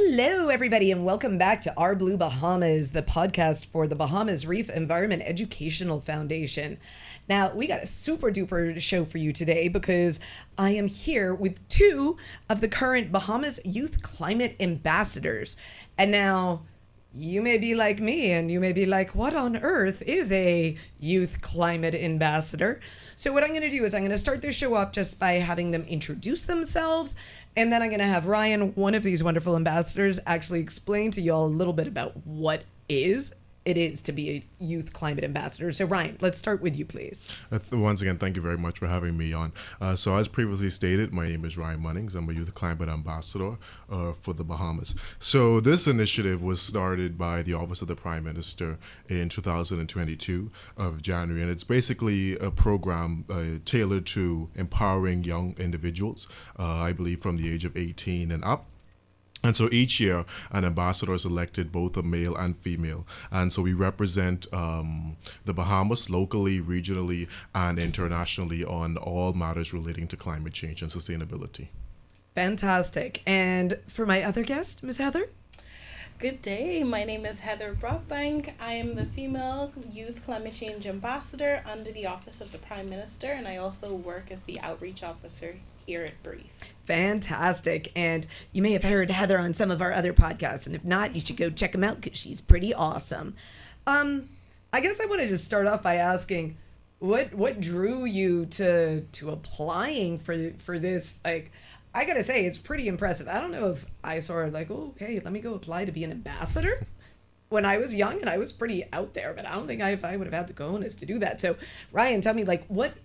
Hello, everybody, and welcome back to Our Blue Bahamas, the podcast for the Bahamas Reef Environment Educational Foundation. Now, we got a super duper show for you today because I am here with two of the current Bahamas Youth Climate Ambassadors. And now, you may be like me and you may be like, what on earth is a youth climate ambassador? So what I'm going to do is I'm going to start this show off just by having them introduce themselves. And then I'm going to have Ryan, one of these wonderful ambassadors, actually explain to y'all a little bit about what it is to be a youth climate ambassador. So Ryan, let's start with you, please. Once again, thank you very much for having me on. So as previously stated, my name is Ryan Munnings. I'm a youth climate ambassador for the Bahamas. So this initiative was started by the Office of the Prime Minister in 2022 of January. And it's basically a program tailored to empowering young individuals, I believe from the age of 18 and up. And so each year, an ambassador is elected, both a male and female. And so we represent the Bahamas locally, regionally, and internationally on all matters relating to climate change and sustainability. Fantastic. And for my other guest, Ms. Heather? Good day. My name is Heather Brockbank. I am the female youth climate change ambassador under the Office of the Prime Minister, and I also work as the outreach officer here at Brief. Fantastic. And you may have heard Heather on some of our other podcasts, and if not, you should go check them out because she's pretty awesome. I guess I wanted to start off by asking, what drew you to applying for this? Like, I gotta say, it's pretty impressive. I don't know if I sort of like, oh, okay, let me go apply to be an ambassador. When I was young and I was pretty out there, but I don't think I would have had the cojones to do that. So Ryan, tell me, like, what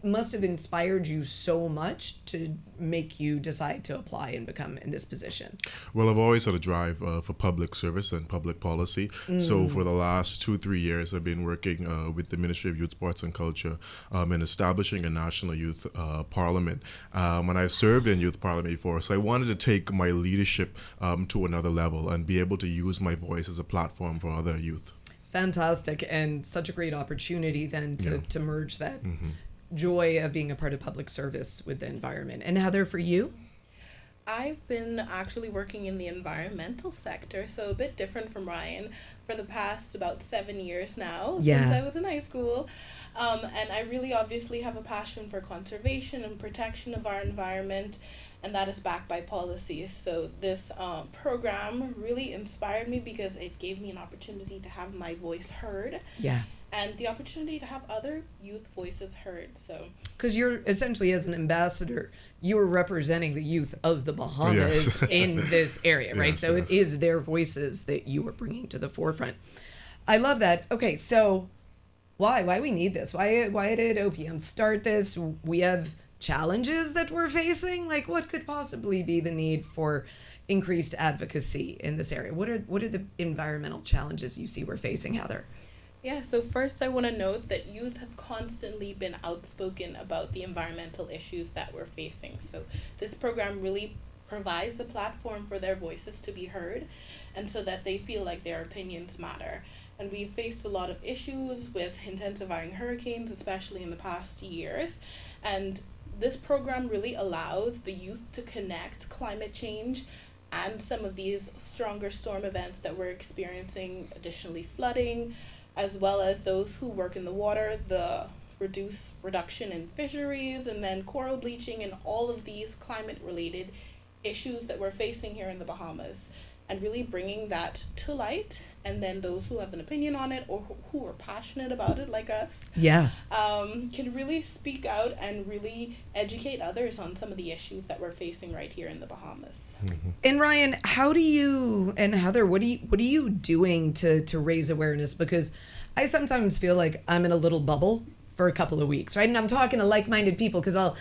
must have inspired you so much to make you decide to apply and become in this position? Well, I've always had a drive for public service and public policy. So for the last 2-3 years, I've been working with the Ministry of Youth, Sports and Culture in establishing a national youth parliament. And I've served in youth parliament before, so I wanted to take my leadership to another level and be able to use my voice as a platform for other youth. Fantastic, and such a great opportunity then to merge that joy of being a part of public service with the environment. And Heather, for you? I've been actually working in the environmental sector, so a bit different from Ryan, for the past about 7 years now, since I was in high school. And I really obviously have a passion for conservation and protection of our environment, and that is backed by policies. So this program really inspired me because it gave me an opportunity to have my voice heard. Yeah. And the opportunity to have other youth voices heard. So, because you're essentially, as an ambassador, you're representing the youth of the Bahamas in this area, right? Yes, so it is their voices that you are bringing to the forefront. I love that. Okay, so why we need this? Why did OPM start this? We have challenges that we're facing. Like, what could possibly be the need for increased advocacy in this area? What are the environmental challenges you see we're facing, Heather? yeah, so first I want to note that youth have constantly been outspoken about the environmental issues that we're facing. So this program really provides a platform for their voices to be heard, and so that they feel like their opinions matter. And we've faced a lot of issues with intensifying hurricanes, especially in the past years. And this program really allows the youth to connect climate change and some of these stronger storm events that we're experiencing, additionally flooding, as well as those who work in the water, the reduction in fisheries, and then coral bleaching, and all of these climate-related issues that we're facing here in the Bahamas, and really bringing that to light. And then those who have an opinion on it or who are passionate about it, like us, can really speak out and really educate others on some of the issues that we're facing right here in the Bahamas. And Ryan, how do you, and Heather, what are you doing to raise awareness? Because I sometimes feel like I'm in a little bubble for a couple of weeks, right? And I'm talking to like-minded people because I'll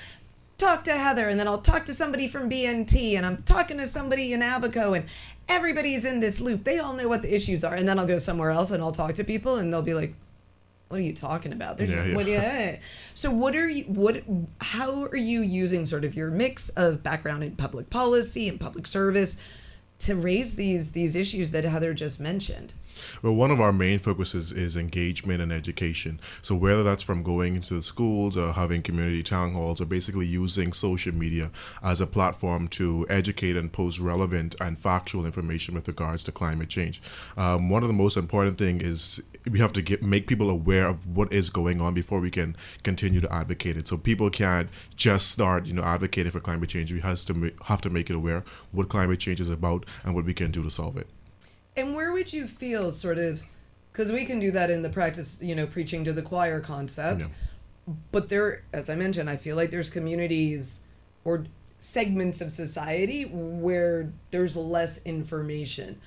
talk to Heather, and then I'll talk to somebody from BNT, and I'm talking to somebody in Abaco, and everybody's in this loop. They all know what the issues are. And then I'll go somewhere else and I'll talk to people, and they'll be like, what are you talking about? So how are you using sort of your mix of background in public policy and public service to raise these issues that Heather just mentioned? Well, one of our main focuses is engagement and education. So whether that's from going into the schools or having community town halls or basically using social media as a platform to educate and post relevant and factual information with regards to climate change. One of the most important thing is we have to make people aware of what is going on before we can continue to advocate it. So people can't just start, advocating for climate change. We have to make it aware what climate change is about and what we can do to solve it. And where would you feel sort of, because we can do that in the practice, preaching to the choir concept, but there, as I mentioned, I feel like there's communities or segments of society where there's less information.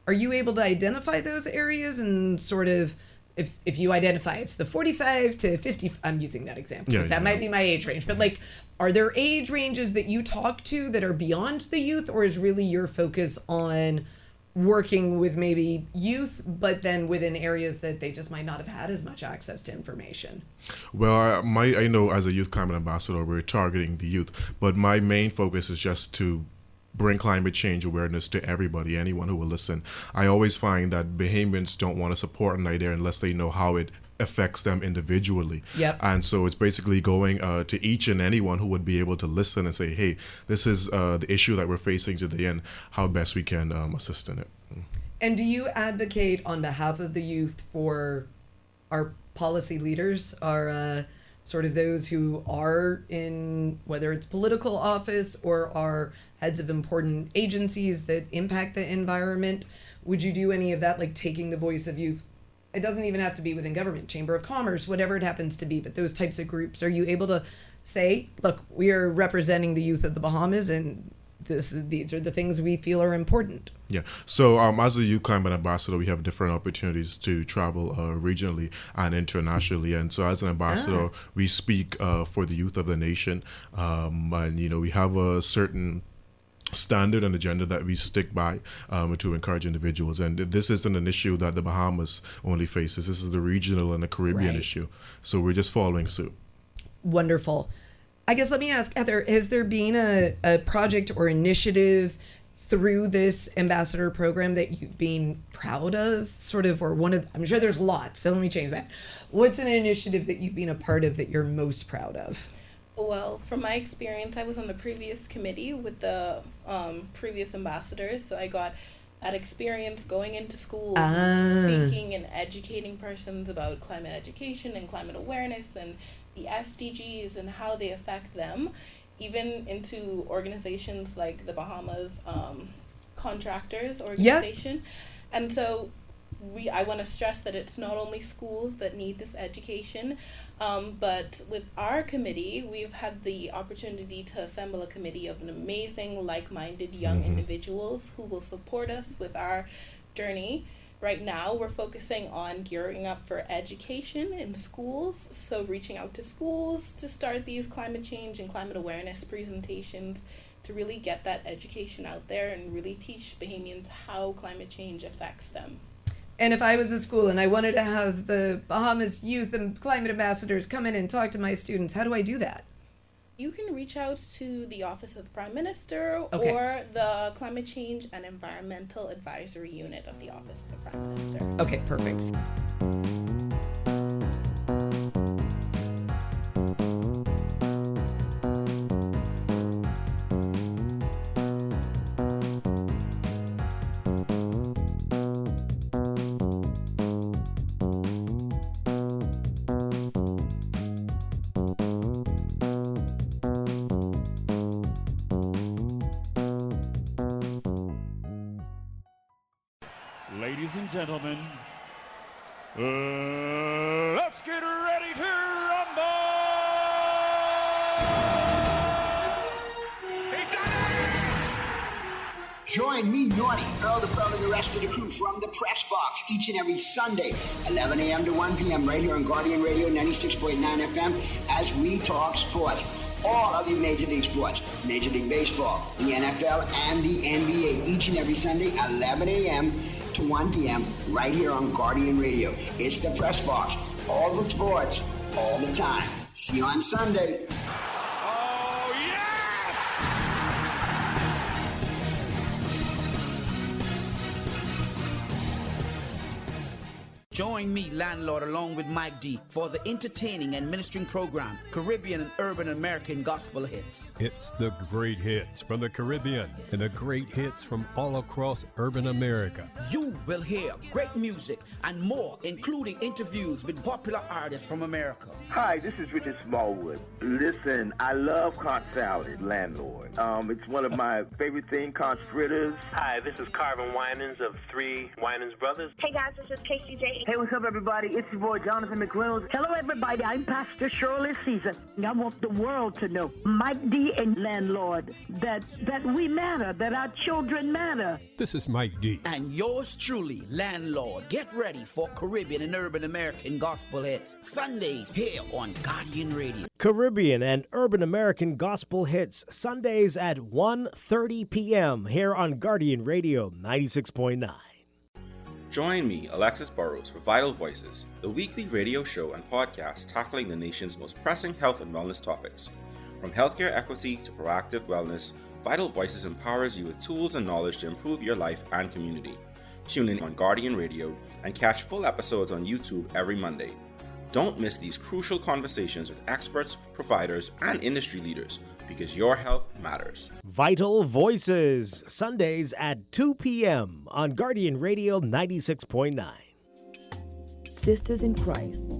Are you able to identify those areas and sort of, if you identify it's the 45 to 50, I'm using that example, that might be my age range, but like, are there age ranges that you talk to that are beyond the youth, or is really your focus on working with maybe youth, but then within areas that they just might not have had as much access to information? Well, I know as a youth climate ambassador, we're targeting the youth, but my main focus is just to bring climate change awareness to everybody, anyone who will listen. I always find that Bahamians don't want to support an idea unless they know how it affects them individually. Yep. And so it's basically going to each and anyone who would be able to listen and say, hey, this is the issue that we're facing today and how best we can assist in it. And do you advocate on behalf of the youth for our policy leaders, our sort of those who are in, whether it's political office or are heads of important agencies that impact the environment? Would you do any of that, like taking the voice of youth? It doesn't even have to be within government, Chamber of Commerce, whatever it happens to be, but those types of groups, are you able to say, look, we are representing the youth of the Bahamas and these are the things we feel are important? Yeah. So as a youth climate ambassador, we have different opportunities to travel regionally and internationally. And so as an ambassador, we speak for the youth of the nation. And, we have a certain standard and agenda that we stick by to encourage individuals. And this isn't an issue that the Bahamas only faces. This is the regional and the Caribbean issue. So we're just following suit. Wonderful. I guess let me ask, Heather, has there been a project or initiative through this ambassador program that you've been proud of, sort of, or one of, I'm sure there's lots, so let me change that. What's an initiative that you've been a part of that you're most proud of? Well, from my experience, I was on the previous committee with the previous ambassadors, so I got that experience going into schools and speaking and educating persons about climate education and climate awareness and the SDGs and how they affect them, even into organizations like the Bahamas Contractors Organization. And so I want to stress that it's not only schools that need this education, but with our committee, we've had the opportunity to assemble a committee of an amazing, like-minded young individuals who will support us with our journey. Right now, we're focusing on gearing up for education in schools, so reaching out to schools to start these climate change and climate awareness presentations to really get that education out there and really teach Bahamians how climate change affects them. And if I was a school and I wanted to have the Bahamas youth and climate ambassadors come in and talk to my students, how do I do that? You can reach out to the Office of the Prime Minister or the Climate Change and Environmental Advisory Unit of the Office of the Prime Minister. Okay, perfect. Ladies and gentlemen, let's get ready to rumble! He's done it! Join me, Naughty, Earl the Pearl, and the rest of the crew from the Press Box each and every Sunday, 11 a.m. to 1 p.m. right here on Guardian Radio 96.9 FM as we talk sports. All of you Major League sports, Major League Baseball, the NFL, and the NBA, each and every Sunday, 11 a.m. to 1 p.m. right here on Guardian Radio. It's the Press Box. All the sports, all the time. See you on Sunday. Oh, yes! Join me, landlord, along with Mike D, for the entertaining and ministering program, Caribbean and Urban American Gospel Hits. It's the great hits from the Caribbean and the great hits from all across urban America. You will hear great music and more, including interviews with popular artists from America. Hi, this is Richard Smallwood. Listen, I love conch salad, landlord. It's one of my favorite things, conch fritters. Hi, this is Carvin Winans of Three Winans Brothers. Hey guys, this is Casey J. Hey, what's up, everybody? It's your boy, Jonathan McReynolds. Hello, everybody. I'm Pastor Shirley Caesar. I want the world to know, Mike D and Landlord, that we matter, that our children matter. This is Mike D. And yours truly, Landlord. Get ready for Caribbean and Urban American Gospel Hits. Sundays here on Guardian Radio. Caribbean and Urban American Gospel Hits, Sundays at 1:30 p.m. here on Guardian Radio 96.9. Join me, Alexis Burrows, for Vital Voices, the weekly radio show and podcast tackling the nation's most pressing health and wellness topics. From healthcare equity to proactive wellness, Vital Voices empowers you with tools and knowledge to improve your life and community. Tune in on Guardian Radio and catch full episodes on YouTube every Monday. Don't miss these crucial conversations with experts, providers, and industry leaders, because your health matters. Vital Voices, Sundays at 2 p.m. on Guardian Radio 96.9. Sisters in Christ,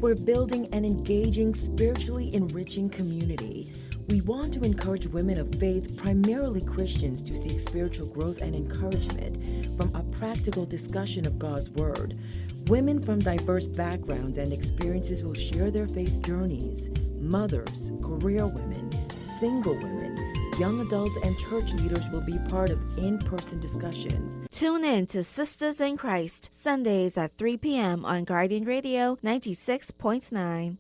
we're building an engaging, spiritually enriching community. We want to encourage women of faith, primarily Christians, to seek spiritual growth and encouragement from a practical discussion of God's Word. Women from diverse backgrounds and experiences will share their faith journeys. Mothers, career women, single women, young adults, and church leaders will be part of in-person discussions. Tune in to Sisters in Christ, Sundays at 3 p.m. on Guardian Radio 96.9.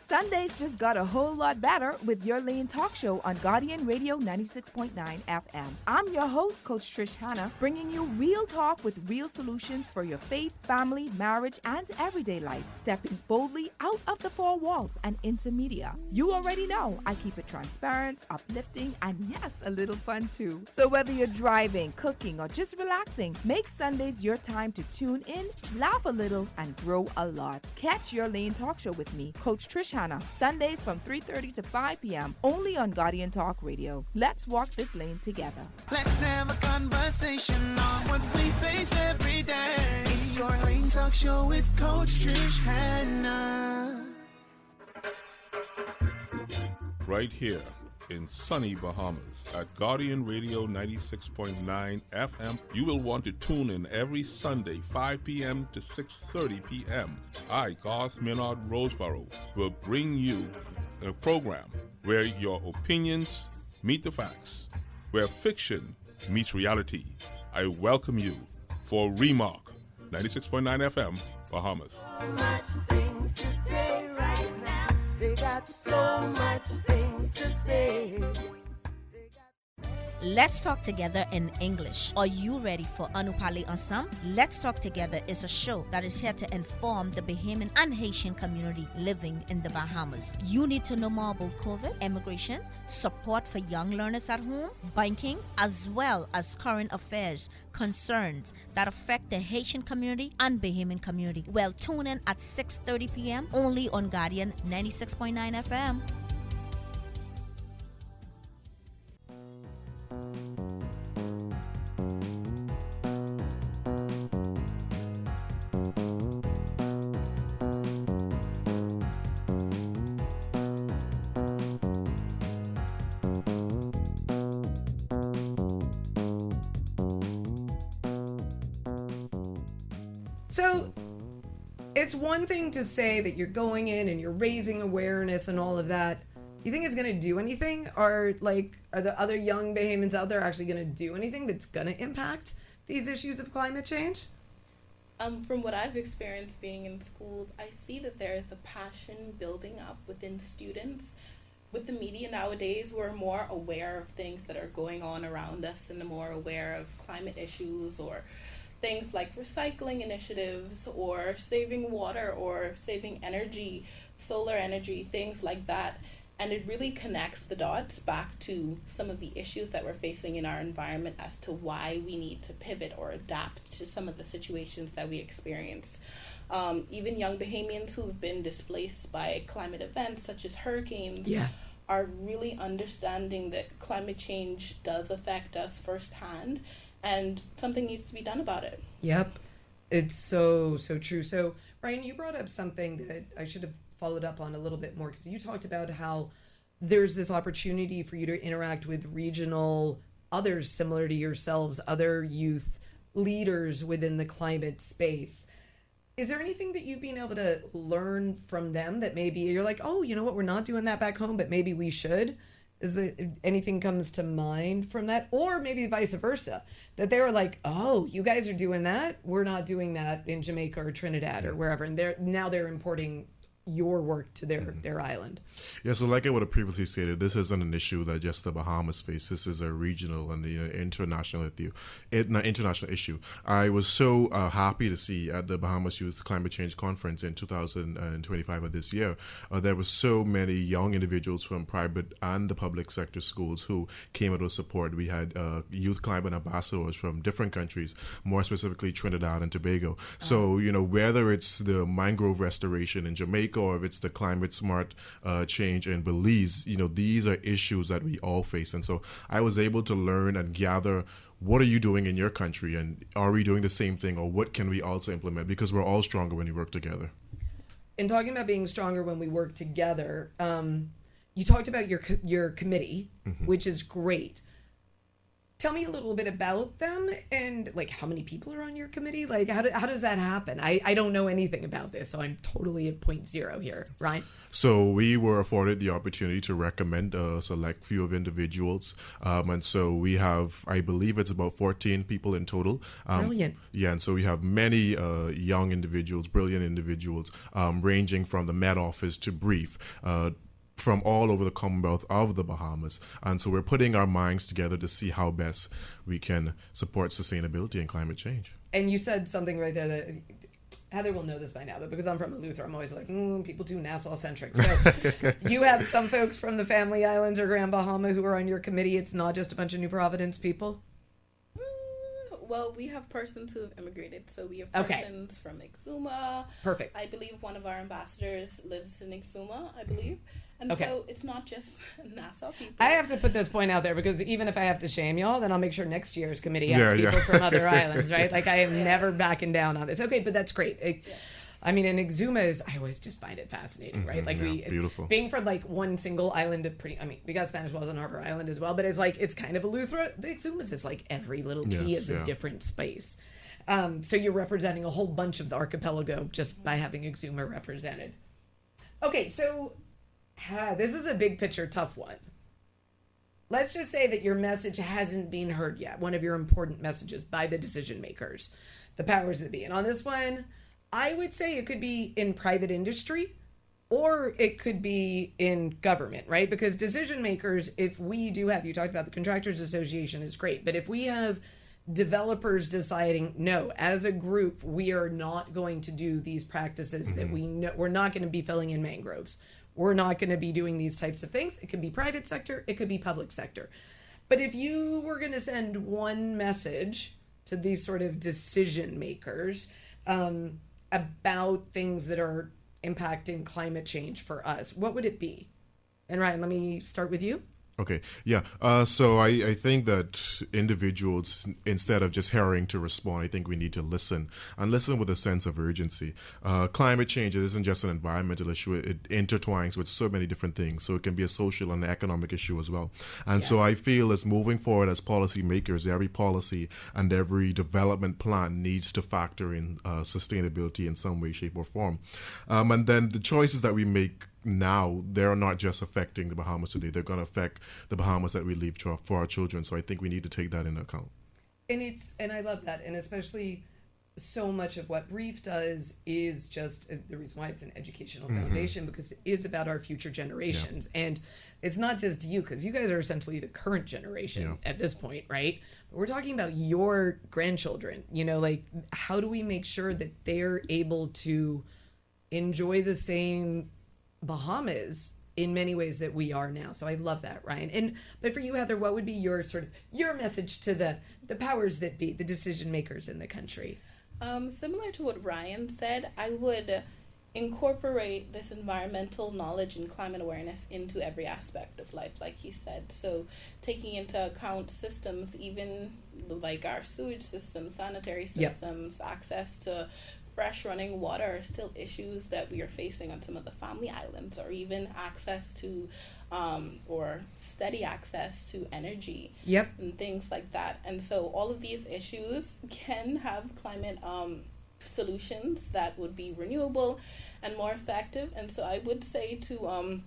Sundays just got a whole lot better with your Lane Talk Show on Guardian Radio 96.9 FM. I'm your host, Coach Trish Hanna, bringing you real talk with real solutions for your faith, family, marriage, and everyday life, stepping boldly out of the four walls and into media. You already know I keep it transparent, uplifting, and yes, a little fun too. So whether you're driving, cooking, or just relaxing, make Sundays your time to tune in, laugh a little, and grow a lot. Catch your Lane Talk Show with me, Coach Trish Hanna, Sundays from 3:30 to 5 p.m. only on Guardian Talk Radio. Let's walk this lane together. Let's have a conversation on what we face every day. It's your Lane Talk Show with Coach Trish Hanna. Right here in sunny Bahamas at Guardian Radio 96.9 FM. You will want to tune in every Sunday 5 p.m. to 6:30 p.m. I, Garth Minard Roseborough, will bring you a program where your opinions meet the facts, where fiction meets reality. I welcome you for Remark 96.9 FM, Bahamas. So much things to say right now. They got so much things to say. Let's Talk Together in English. Are you ready for Anu Parler Ensemble? Let's Talk Together is a show that is here to inform the Bahamian and Haitian community living in the Bahamas. You need to know more about COVID, immigration, support for young learners at home, banking, as well as current affairs, concerns that affect the Haitian community and Bahamian community. Well, tune in at 6:30 p.m. only on Guardian 96.9 FM. So it's one thing to say that you're going in and you're raising awareness and all of that. You think it's going to do anything? Are the other young Bahamians out there actually going to do anything that's going to impact these issues of climate change? From what I've experienced being in schools, I see that there is a passion building up within students. With the media nowadays, we're more aware of things that are going on around us and more aware of climate issues or things like recycling initiatives or saving water or saving energy, solar energy, things like that. And it really connects the dots back to some of the issues that we're facing in our environment as to why we need to pivot or adapt to some of the situations that we experience. Even young Bahamians who've been displaced by climate events such as hurricanes are really understanding that climate change does affect us firsthand and something needs to be done about it. Yep. It's so true. So, Ryan, you brought up something that I should have followed up on a little bit more, because you talked about how there's this opportunity for you to interact with regional others similar to yourselves, other youth leaders within the climate space. Is there anything that you've been able to learn from them that maybe you're like, oh, you know what, we're not doing that back home, but maybe we should? Is there anything comes to mind from that? Or maybe vice versa, that they were like, oh, you guys are doing that, we're not doing that in Jamaica or Trinidad or wherever, and they're importing your work to their island. Yeah, so like I would have previously stated, this isn't an issue that just the Bahamas face. This is a regional and international issue. I was so happy to see at the Bahamas Youth Climate Change Conference in 2025 of this year, there were so many young individuals from private and the public sector schools who came out to support. We had youth climate ambassadors from different countries, more specifically Trinidad and Tobago. So, whether it's the mangrove restoration in Jamaica, or if it's the climate smart change in Belize, these are issues that we all face. And so I was able to learn and gather, what are you doing in your country, and are we doing the same thing, or what can we also implement, because we're all stronger when we work together. In talking about being stronger when we work together, you talked about your committee, which is great. Tell me a little bit about them, and like how many people are on your committee? Like how does that happen? I don't know anything about this, so I'm totally at 0.0 here. Ryan? So we were afforded the opportunity to recommend a select few of individuals. And so we have, I believe it's about 14 people in total. Brilliant. Yeah, and so we have many young individuals, brilliant individuals, ranging from the Met Office to Brief, from all over the Commonwealth of the Bahamas. And so we're putting our minds together to see how best we can support sustainability and climate change. And you said something right there that Heather will know this by now, but because I'm from Eleuthera, I'm always like, people too Nassau-centric. So you have some folks from the Family Islands or Grand Bahama who are on your committee. It's not just a bunch of New Providence people? Well, we have persons who have immigrated. So we have persons from Exuma. Perfect. I believe one of our ambassadors lives in Exuma, I believe. And so it's not just Nassau people. I have to put this point out there, because even if I have to shame y'all, then I'll make sure next year's committee has people from other islands, right? Like, I am never backing down on this. Okay, but that's great. I mean, and Exuma I always just find it fascinating, right? Like, beautiful. Being from like one single island of we got Spanish Wells on Harbor Island as well, but it's like, it's kind of Eleuthera. The Exumas is like every little key is a different space. So you're representing a whole bunch of the archipelago just by having Exuma represented. Okay, so this is a big picture, tough one. Let's just say that your message hasn't been heard yet, one of your important messages by the decision makers, the powers that be. And on this one, I would say it could be in private industry or it could be in government, right? Because decision makers, if we do have, you talked about the Contractors Association is great, but if we have developers deciding, no, as a group, we are not going to do these practices that we know, we're not going to be filling in mangroves. We're not going to be doing these types of things. It could be private sector. It could be public sector. But if you were going to send one message to these sort of decision makers about things that are impacting climate change for us, what would it be? And Ryan, let me start with you. Okay, yeah. So I think that individuals, instead of just hurrying to respond, I think we need to listen, and listen with a sense of urgency. Climate change, it isn't just an environmental issue. It intertwines with so many different things. So it can be a social and economic issue as well. And so I feel as moving forward as policymakers, every policy and every development plan needs to factor in sustainability in some way, shape, or form. And then the choices that we make now, they're not just affecting the Bahamas today. They're going to affect the Bahamas that we leave for our children. So I think we need to take that into account. And I love that. And especially so much of what Brief does is just the reason why it's an educational foundation, because it is about our future generations. Yeah. And it's not just you, because you guys are essentially the current generation at this point, right? But we're talking about your grandchildren, like how do we make sure that they're able to enjoy the same Bahamas in many ways that we are now. So I love that, Ryan. But for you, Heather, what would be your message to the powers that be, the decision makers in the country? Similar to what Ryan said, I would incorporate this environmental knowledge and climate awareness into every aspect of life, like he said. So taking into account systems, even like our sewage systems, sanitary systems, access to fresh running water are still issues that we are facing on some of the family islands, or even access to or steady access to energy and things like that. And so all of these issues can have climate solutions that would be renewable and more effective. And so I would say to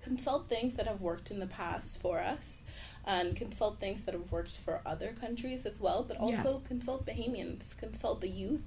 consult things that have worked in the past for us, and consult things that have worked for other countries as well, but also consult Bahamians, consult the youth.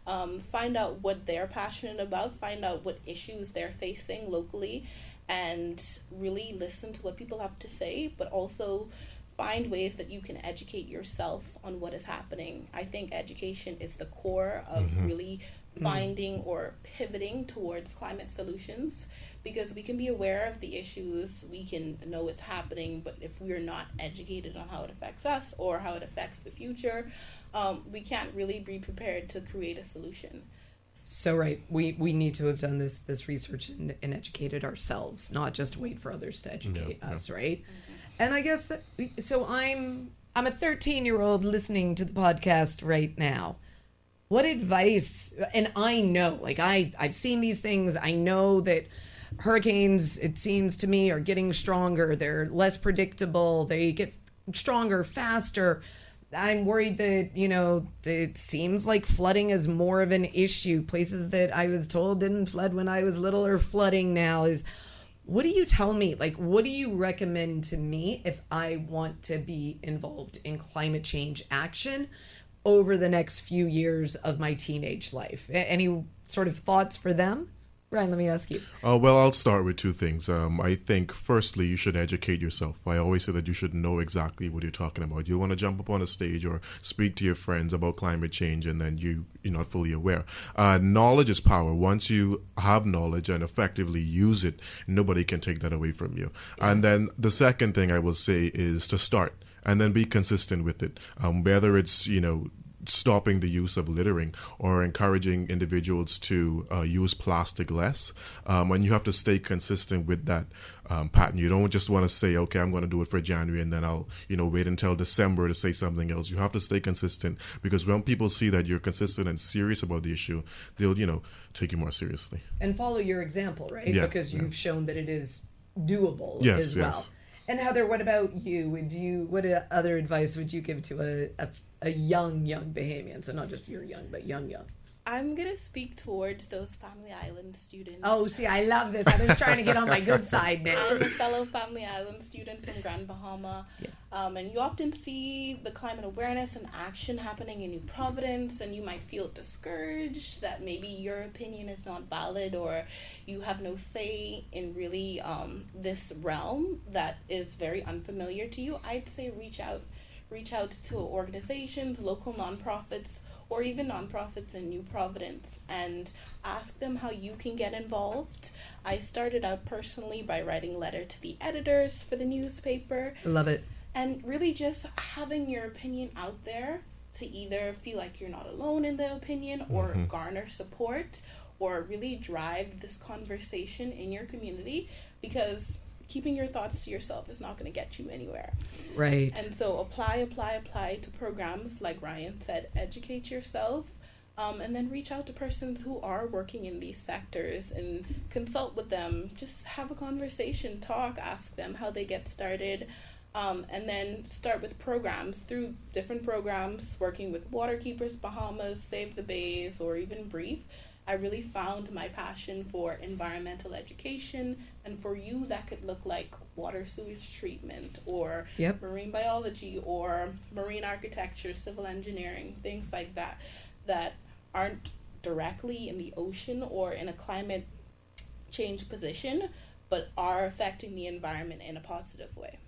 Find out what they're passionate about, find out what issues they're facing locally, and really listen to what people have to say, but also find ways that you can educate yourself on what is happening. I think education is the core of really finding or pivoting towards climate solutions, because we can be aware of the issues, we can know what's happening, but if we're not educated on how it affects us or how it affects the future, we can't really be prepared to create a solution. So right, we need to have done this research and educated ourselves, not just wait for others to educate us, right? And I guess that, so I'm a 13-year-old listening to the podcast right now. What advice, and I know, like I've seen these things, I know that hurricanes, it seems to me, are getting stronger, they're less predictable, they get stronger faster. I'm worried that, it seems like flooding is more of an issue. Places that I was told didn't flood when I was little are flooding now. What do you tell me? Like, what do you recommend to me if I want to be involved in climate change action over the next few years of my teenage life? Any sort of thoughts for them? Ryan, let me ask you. Well, I'll start with two things. I think, firstly, you should educate yourself. I always say that you should know exactly what you're talking about. You want to jump up on a stage or speak to your friends about climate change, and then you're not fully aware. Knowledge is power. Once you have knowledge and effectively use it, nobody can take that away from you. Yeah. And then the second thing I will say is to start and then be consistent with it. Whether it's, stopping the use of littering or encouraging individuals to use plastic less. And you have to stay consistent with that pattern. You don't just want to say, okay, I'm going to do it for January and then I'll, wait until December to say something else. You have to stay consistent, because when people see that you're consistent and serious about the issue, they'll, take you more seriously. And follow your example, right? Yeah, because you've shown that it is doable as well. Yes. And Heather, what about you? What other advice would you give to a young Bahamian? So not just you're young, but young. I'm going to speak towards those Family Island students. Oh, see, I love this. I'm just trying to get on my good side now. I'm a fellow Family Island student from Grand Bahama. Yeah. And you often see the climate awareness and action happening in New Providence, and you might feel discouraged that maybe your opinion is not valid, or you have no say in really this realm that is very unfamiliar to you. I'd say reach out to organizations, local nonprofits, or even nonprofits in New Providence, and ask them how you can get involved. I started out personally by writing a letter to the editors for the newspaper. Love it. And really just having your opinion out there to either feel like you're not alone in the opinion, or garner support, or really drive this conversation in your community, because keeping your thoughts to yourself is not going to get you anywhere. Right. And so apply to programs, like Ryan said, educate yourself, and then reach out to persons who are working in these sectors and consult with them. Just have a conversation, talk, ask them how they get started, and then start with programs, through different programs, working with Waterkeepers Bahamas, Save the Bays, or even Brief. I really found my passion for environmental education, and for you that could look like water sewage treatment, or marine biology, or marine architecture, civil engineering, things like that, that aren't directly in the ocean or in a climate change position, but are affecting the environment in a positive way.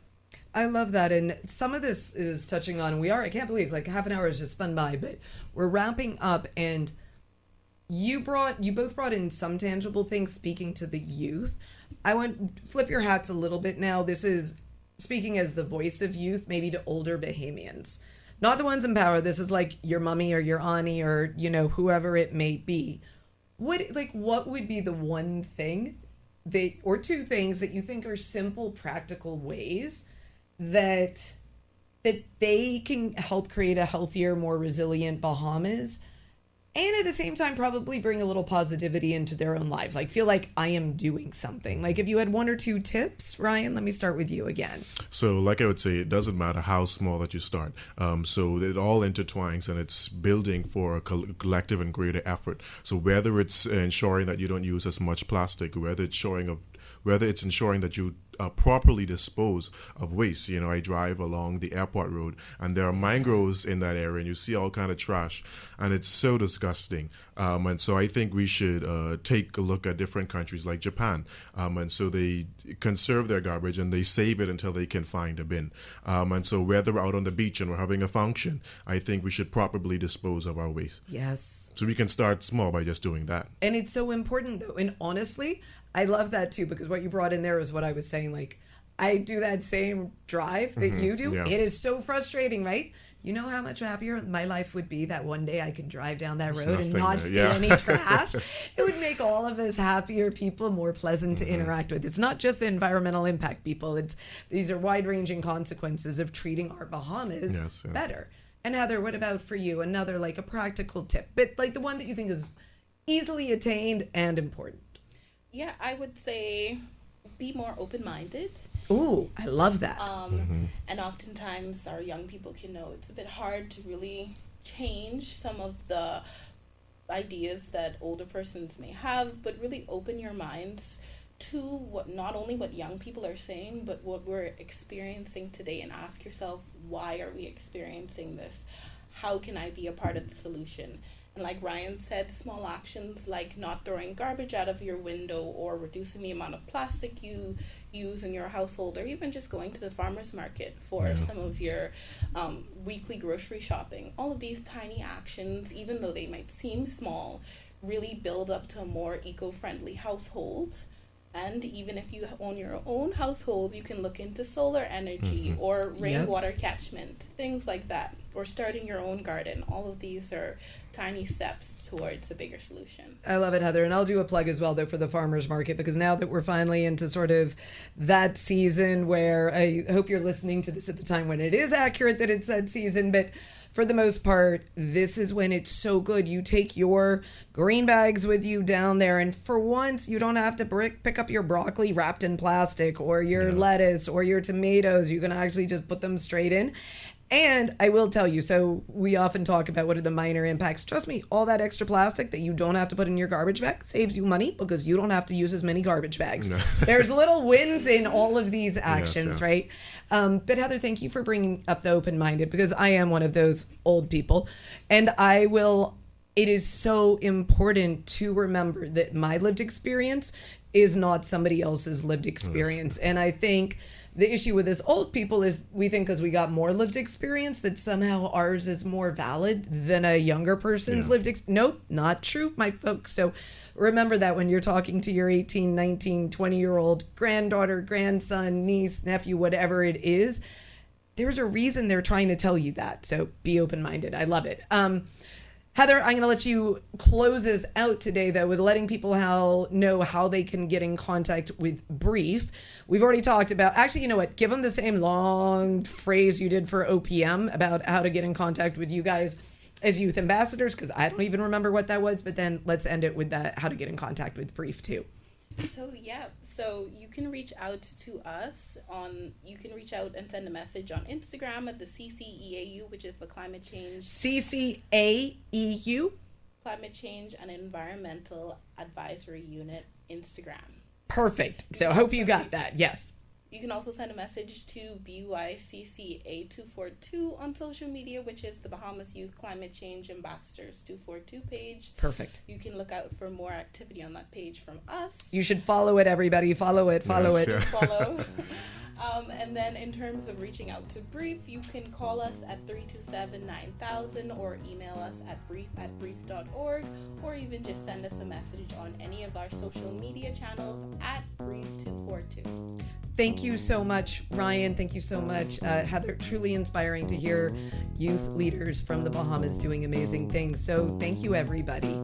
I love that. And some of this is touching on, I can't believe like half an hour has just spun by, but we're wrapping up, and you both brought in some tangible things speaking to the youth. I want flip your hats a little bit now. This is speaking as the voice of youth, maybe to older Bahamians. Not the ones in power. This is like your mummy or your auntie or, whoever it may be. What would be the one thing or two things that you think are simple, practical ways that they can help create a healthier, more resilient Bahamas, and at the same time probably bring a little positivity into their own lives? Like, feel like I am doing something. Like, if you had one or two tips, Ryan, let me start with you again. So like I would say, it doesn't matter how small that you start. So it all intertwines, and it's building for a collective and greater effort. So whether it's ensuring that you don't use as much plastic, whether it's ensuring that you properly dispose of waste. I drive along the airport road, and there are mangroves in that area, and you see all kind of trash, and it's so disgusting. And so I think we should take a look at different countries like Japan. And so they conserve their garbage and they save it until they can find a bin. And so whether we're out on the beach and we're having a function, I think we should properly dispose of our waste. Yes. So we can start small by just doing that. And it's so important, though. And honestly, I love that too, because what you brought in there is what I was saying. Like, I do that same drive that you do. Yeah. It is so frustrating, right? You know how much happier my life would be that one day I could drive down that road and not see any trash. It would make all of us happier people, more pleasant to interact with. It's not just the environmental impact, people. These are wide-ranging consequences of treating our Bahamas better. And Heather, what about for you? Another, like, a practical tip, but like the one that you think is easily attained and important. Yeah, I would say be more open-minded. Ooh, I love that. And oftentimes our young people can know it's a bit hard to really change some of the ideas that older persons may have, but really open your minds to not only what young people are saying, but what we're experiencing today, and ask yourself, why are we experiencing this? How can I be a part of the solution? And like Ryan said, small actions like not throwing garbage out of your window, or reducing the amount of plastic you use in your household, or even just going to the farmer's market for some of your weekly grocery shopping. All of these tiny actions, even though they might seem small, really build up to a more eco-friendly household. And even if you own your own household, you can look into solar energy or rainwater catchment, things like that, or starting your own garden. All of these are tiny steps towards a bigger solution. I love it, Heather. And I'll do a plug as well, though, for the farmers market, because now that we're finally into sort of that season where I hope you're listening to this at the time when it is accurate that it's that season, but for the most part, this is when it's so good. You take your green bags with you down there, and for once, you don't have to pick up your broccoli wrapped in plastic, or your lettuce, or your tomatoes. You can actually just put them straight in. And I will tell you, so we often talk about what are the minor impacts. Trust me, all that extra plastic that you don't have to put in your garbage bag saves you money, because you don't have to use as many garbage bags. No. There's little wins in all of these actions, right? But Heather, thank you for bringing up the open-minded, because I am one of those old people. And it is so important to remember that my lived experience is not somebody else's lived experience. And I think the issue with us old people is we think because we got more lived experience that somehow ours is more valid than a younger person's lived experience. Nope, not true, my folks. So remember that when you're talking to your 18, 19, 20-year-old granddaughter, grandson, niece, nephew, whatever it is, there's a reason they're trying to tell you that. So be open-minded. I love it. Heather, I'm going to let you close us out today, though, with letting people know how they can get in contact with Brief. We've already talked about, actually, you know what? Give them the same long phrase you did for OPM about how to get in contact with you guys as youth ambassadors, because I don't even remember what that was, but then let's end it with that, how to get in contact with Brief, too. So you can reach out to us you can reach out and send a message on Instagram at the CCEAU, which is the Climate Change. CCAEU? Climate Change and Environmental Advisory Unit Instagram. Perfect. So I hope you got that. Yes. You can also send a message to BYCCA242 on social media, which is the Bahamas Youth Climate Change Ambassadors 242 page. Perfect. You can look out for more activity on that page from us. You should follow it, everybody. Follow it. Follow. And then in terms of reaching out to Brief, you can call us at 327-9000 or email us at brief@brief.org, or even just send us a message on any of our social media channels at brief242. Thank you so much, Ryan. Thank you so much, Heather. Truly inspiring to hear youth leaders from the Bahamas doing amazing things. So thank you, everybody.